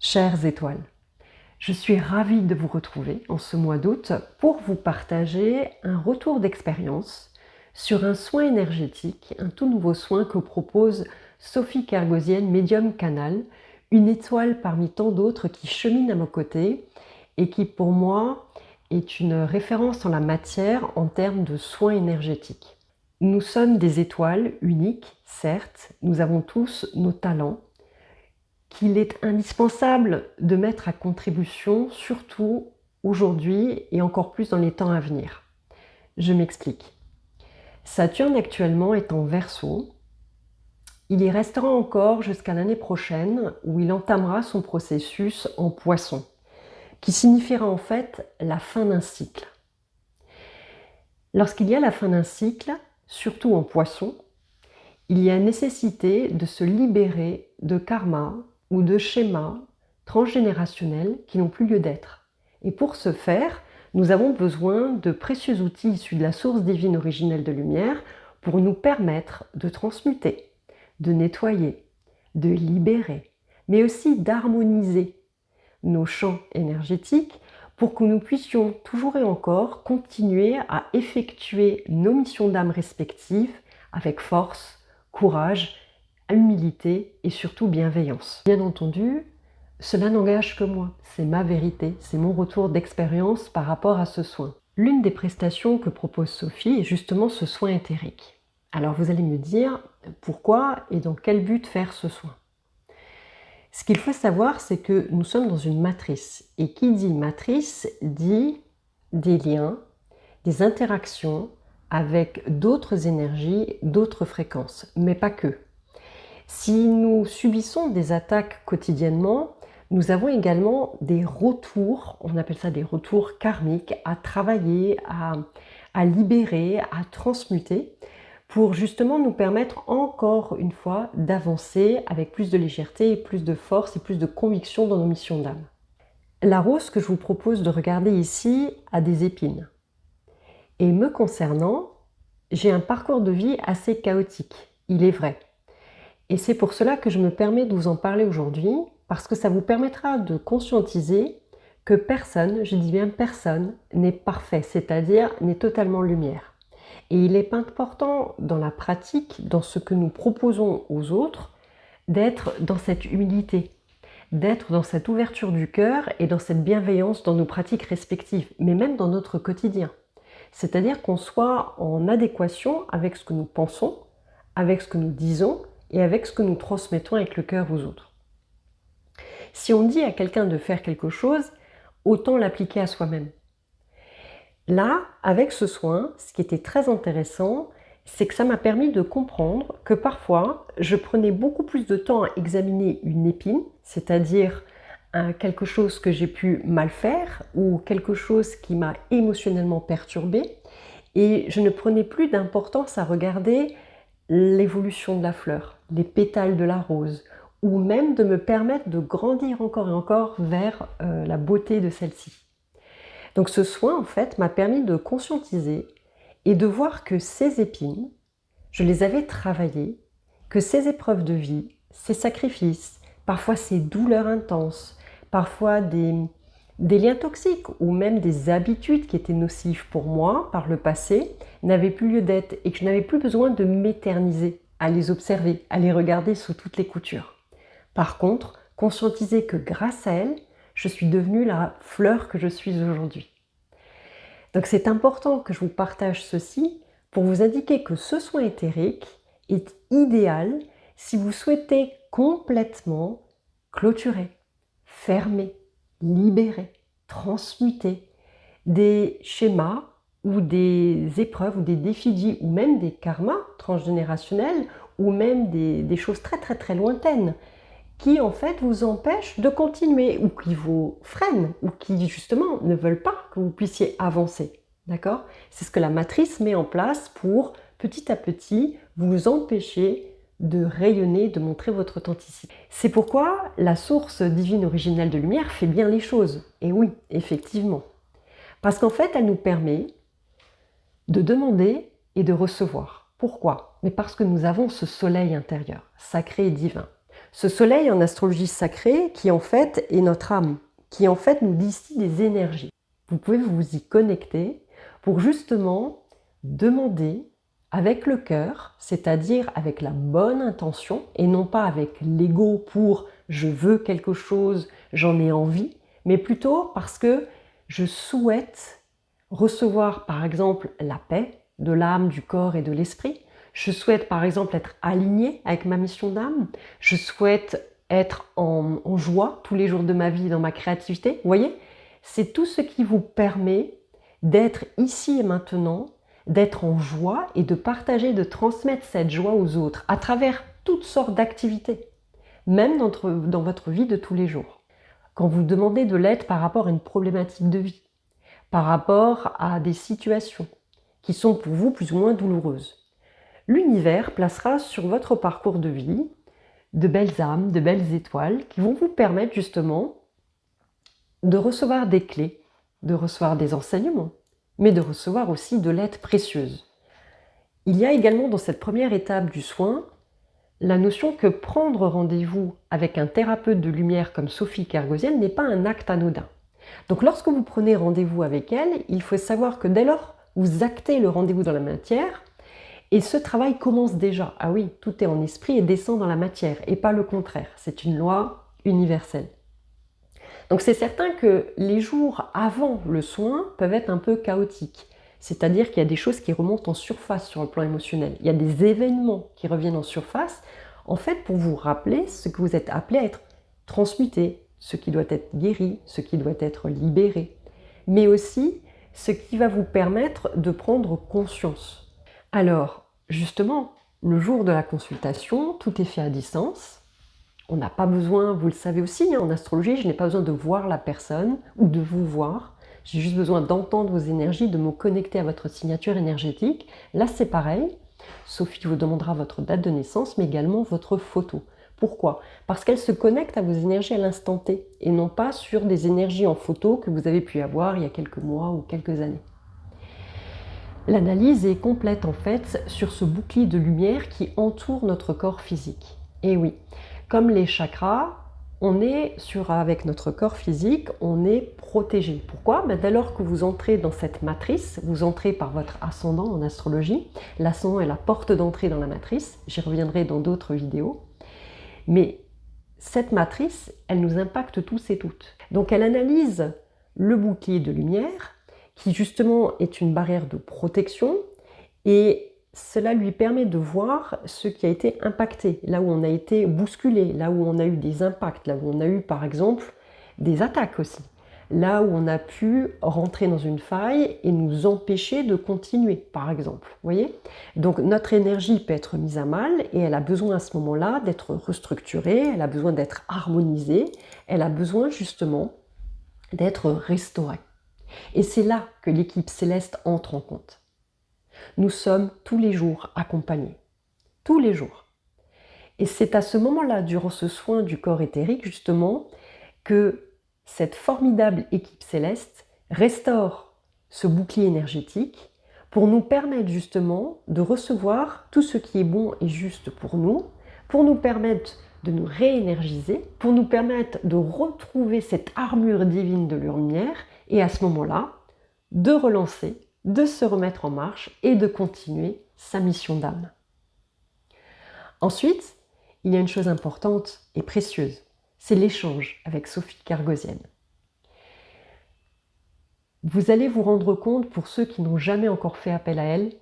Chères étoiles, je suis ravie de vous retrouver en ce mois d'août pour vous partager un retour d'expérience sur un soin énergétique, un tout nouveau soin que propose Sophie Kergosian, Medium Canal, une étoile parmi tant d'autres qui chemine à mes côtés et qui pour moi est une référence en la matière en termes de soins énergétiques. Nous sommes des étoiles uniques, certes, nous avons tous nos talents, qu'il est indispensable de mettre à contribution, surtout aujourd'hui et encore plus dans les temps à venir. Je m'explique. Saturne actuellement est en Verseau. Il y restera encore jusqu'à l'année prochaine où il entamera son processus en Poisson, qui signifiera en fait la fin d'un cycle. Lorsqu'il y a la fin d'un cycle, surtout en Poisson, il y a nécessité de se libérer de karma ou de schémas transgénérationnels qui n'ont plus lieu d'être. Et pour ce faire, nous avons besoin de précieux outils issus de la source divine originelle de lumière pour nous permettre de transmuter, de nettoyer, de libérer, mais aussi d'harmoniser nos champs énergétiques pour que nous puissions toujours et encore continuer à effectuer nos missions d'âme respectives avec force, courage, humilité et surtout bienveillance. Bien entendu, cela n'engage que moi, c'est ma vérité, c'est mon retour d'expérience par rapport à ce soin. L'une des prestations que propose Sophie est justement ce soin éthérique. Alors vous allez me dire pourquoi et dans quel but faire ce soin. Ce qu'il faut savoir, c'est que nous sommes dans une matrice. Et qui dit matrice dit des liens, des interactions avec d'autres énergies, d'autres fréquences, mais pas que. Si nous subissons des attaques quotidiennement, nous avons également des retours, on appelle ça des retours karmiques, à travailler, à libérer, à transmuter, pour justement nous permettre encore une fois d'avancer avec plus de légèreté et plus de force et plus de conviction dans nos missions d'âme. La rose que je vous propose de regarder ici a des épines. Et me concernant, j'ai un parcours de vie assez chaotique, il est vrai. Et c'est pour cela que je me permets de vous en parler aujourd'hui, parce que ça vous permettra de conscientiser que personne, je dis bien personne, n'est parfait, c'est-à-dire n'est totalement lumière. Et il est important dans la pratique, dans ce que nous proposons aux autres, d'être dans cette humilité, d'être dans cette ouverture du cœur et dans cette bienveillance dans nos pratiques respectives, mais même dans notre quotidien. C'est-à-dire qu'on soit en adéquation avec ce que nous pensons, avec ce que nous disons et avec ce que nous transmettons avec le cœur aux autres. Si on dit à quelqu'un de faire quelque chose, autant l'appliquer à soi-même. Là, avec ce soin, ce qui était très intéressant, c'est que ça m'a permis de comprendre que parfois, je prenais beaucoup plus de temps à examiner une épine, c'est-à-dire quelque chose que j'ai pu mal faire ou quelque chose qui m'a émotionnellement perturbée, et je ne prenais plus d'importance à regarder l'évolution de la fleur, les pétales de la rose, ou même de me permettre de grandir encore et encore vers la beauté de celle-ci. Donc ce soin, en fait, m'a permis de conscientiser et de voir que ces épines, je les avais travaillées, que ces épreuves de vie, ces sacrifices, parfois ces douleurs intenses, parfois des liens toxiques ou même des habitudes qui étaient nocives pour moi par le passé n'avaient plus lieu d'être et que je n'avais plus besoin de m'éterniser à les observer, à les regarder sous toutes les coutures. Par contre, conscientiser que grâce à elles, je suis devenue la fleur que je suis aujourd'hui. Donc c'est important que je vous partage ceci pour vous indiquer que ce soin éthérique est idéal si vous souhaitez complètement clôturer, fermer, libérer, transmuter des schémas ou des épreuves ou des défis de vie ou même des karmas transgénérationnels ou même des choses très très très lointaines qui en fait vous empêchent de continuer ou qui vous freinent ou qui justement ne veulent pas que vous puissiez avancer. D'accord ? C'est ce que la matrice met en place pour petit à petit vous empêcher de rayonner, de montrer votre authenticité. C'est pourquoi la source divine originelle de lumière fait bien les choses. Et oui, effectivement. Parce qu'en fait, elle nous permet de demander et de recevoir. Pourquoi ? Mais parce que nous avons ce soleil intérieur, sacré et divin. Ce soleil en astrologie sacrée qui en fait est notre âme, qui en fait nous distille des énergies. Vous pouvez vous y connecter pour justement demander avec le cœur, c'est-à-dire avec la bonne intention et non pas avec l'ego pour je veux quelque chose, j'en ai envie, mais plutôt parce que je souhaite recevoir par exemple la paix de l'âme, du corps et de l'esprit. Je souhaite par exemple être aligné avec ma mission d'âme. Je souhaite être en joie tous les jours de ma vie dans ma créativité. Vous voyez, c'est tout ce qui vous permet d'être ici et maintenant, d'être en joie et de partager, de transmettre cette joie aux autres à travers toutes sortes d'activités, même dans votre vie de tous les jours. Quand vous demandez de l'aide par rapport à une problématique de vie, par rapport à des situations qui sont pour vous plus ou moins douloureuses, l'univers placera sur votre parcours de vie de belles âmes, de belles étoiles qui vont vous permettre justement de recevoir des clés, de recevoir des enseignements, mais de recevoir aussi de l'aide précieuse. Il y a également dans cette première étape du soin la notion que prendre rendez-vous avec un thérapeute de lumière comme Sophie Kergosian n'est pas un acte anodin. Donc lorsque vous prenez rendez-vous avec elle, il faut savoir que dès lors vous actez le rendez-vous dans la matière et ce travail commence déjà. Ah oui, tout est en esprit et descend dans la matière et pas le contraire. C'est une loi universelle. Donc c'est certain que les jours avant le soin peuvent être un peu chaotiques. C'est-à-dire qu'il y a des choses qui remontent en surface sur le plan émotionnel. Il y a des événements qui reviennent en surface, en fait pour vous rappeler ce que vous êtes appelé à être transmuté, ce qui doit être guéri, ce qui doit être libéré, mais aussi ce qui va vous permettre de prendre conscience. Alors, justement, le jour de la consultation, tout est fait à distance. On n'a pas besoin, vous le savez aussi, en astrologie, je n'ai pas besoin de voir la personne ou de vous voir. J'ai juste besoin d'entendre vos énergies, de me connecter à votre signature énergétique. Là, c'est pareil. Sophie vous demandera votre date de naissance, mais également votre photo. Pourquoi? Parce qu'elle se connecte à vos énergies à l'instant T et non pas sur des énergies en photo que vous avez pu avoir il y a quelques mois ou quelques années. L'analyse est complète en fait sur ce bouclier de lumière qui entoure notre corps physique. Et oui, comme les chakras, avec notre corps physique, on est protégé. Pourquoi? Dès lors que vous entrez dans cette matrice, vous entrez par votre ascendant en astrologie. L'ascendant est la porte d'entrée dans la matrice, j'y reviendrai dans d'autres vidéos. Mais cette matrice, elle nous impacte tous et toutes. Donc elle analyse le bouclier de lumière, qui justement est une barrière de protection, et cela lui permet de voir ce qui a été impacté, là où on a été bousculé, là où on a eu des impacts, là où on a eu par exemple des attaques aussi, là où on a pu rentrer dans une faille et nous empêcher de continuer, par exemple. Vous voyez? Donc notre énergie peut être mise à mal et elle a besoin à ce moment-là d'être restructurée, elle a besoin d'être harmonisée, elle a besoin justement d'être restaurée. Et c'est là que l'équipe céleste entre en compte. Nous sommes tous les jours accompagnés. Tous les jours. Et c'est à ce moment-là, durant ce soin du corps éthérique, justement, que cette formidable équipe céleste restaure ce bouclier énergétique pour nous permettre justement de recevoir tout ce qui est bon et juste pour nous permettre de nous réénergiser, pour nous permettre de retrouver cette armure divine de lumière et à ce moment-là, de relancer, de se remettre en marche et de continuer sa mission d'âme. Ensuite, il y a une chose importante et précieuse, c'est l'échange avec Sophie Kergosian. Vous allez vous rendre compte, pour ceux qui n'ont jamais encore fait appel à elle,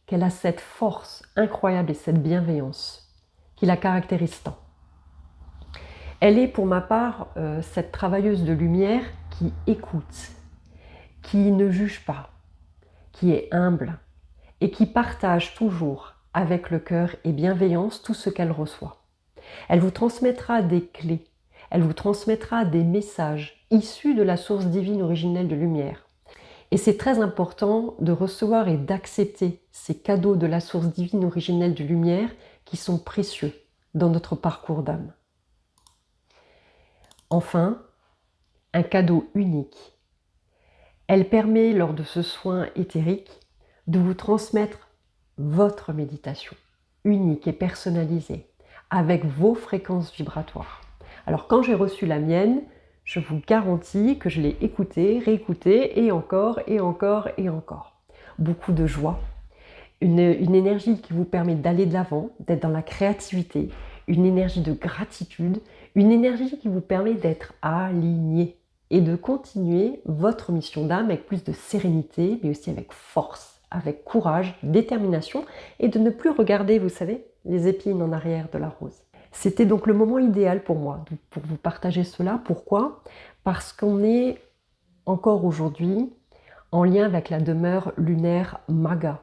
qu'elle a cette force incroyable et cette bienveillance qui la caractérise tant. Elle est pour ma part cette travailleuse de lumière qui écoute, qui ne juge pas, qui est humble et qui partage toujours avec le cœur et bienveillance tout ce qu'elle reçoit. Elle vous transmettra des clés, elle vous transmettra des messages issus de la source divine originelle de lumière. Et c'est très important de recevoir et d'accepter ces cadeaux de la source divine originelle de lumière qui sont précieux dans notre parcours d'âme. Enfin, un cadeau unique. Elle permet, lors de ce soin éthérique, de vous transmettre votre méditation, unique et personnalisée, avec vos fréquences vibratoires. Alors quand j'ai reçu la mienne, je vous garantis que je l'ai écoutée, réécoutée et encore et encore et encore. Beaucoup de joie, une énergie qui vous permet d'aller de l'avant, d'être dans la créativité, une énergie de gratitude, une énergie qui vous permet d'être aligné et de continuer votre mission d'âme avec plus de sérénité, mais aussi avec force, avec courage, détermination, et de ne plus regarder, vous savez, les épines en arrière de la rose. C'était donc le moment idéal pour moi, pour vous partager cela. Pourquoi? Parce qu'on est encore aujourd'hui en lien avec la demeure lunaire Maga,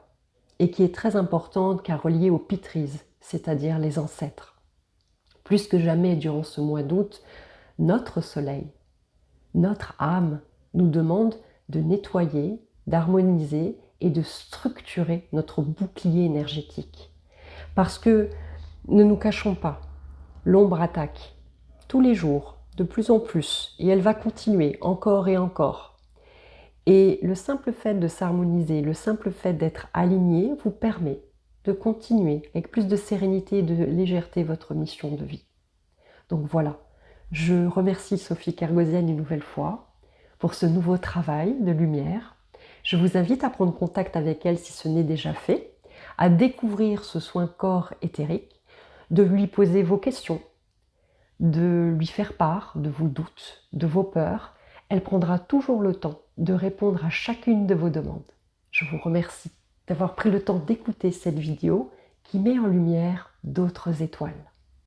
et qui est très importante car reliée aux Pitris, c'est-à-dire les ancêtres. Plus que jamais durant ce mois d'août, notre soleil, notre âme nous demande de nettoyer, d'harmoniser et de structurer notre bouclier énergétique. Parce que, ne nous cachons pas, l'ombre attaque tous les jours, de plus en plus, et elle va continuer encore et encore. Et le simple fait de s'harmoniser, le simple fait d'être aligné vous permet de continuer avec plus de sérénité et de légèreté votre mission de vie. Donc voilà, je remercie Sophie Kergosian une nouvelle fois pour ce nouveau travail de lumière. Je vous invite à prendre contact avec elle si ce n'est déjà fait, à découvrir ce soin corps éthérique, de lui poser vos questions, de lui faire part de vos doutes, de vos peurs. Elle prendra toujours le temps de répondre à chacune de vos demandes. Je vous remercie d'avoir pris le temps d'écouter cette vidéo qui met en lumière d'autres étoiles.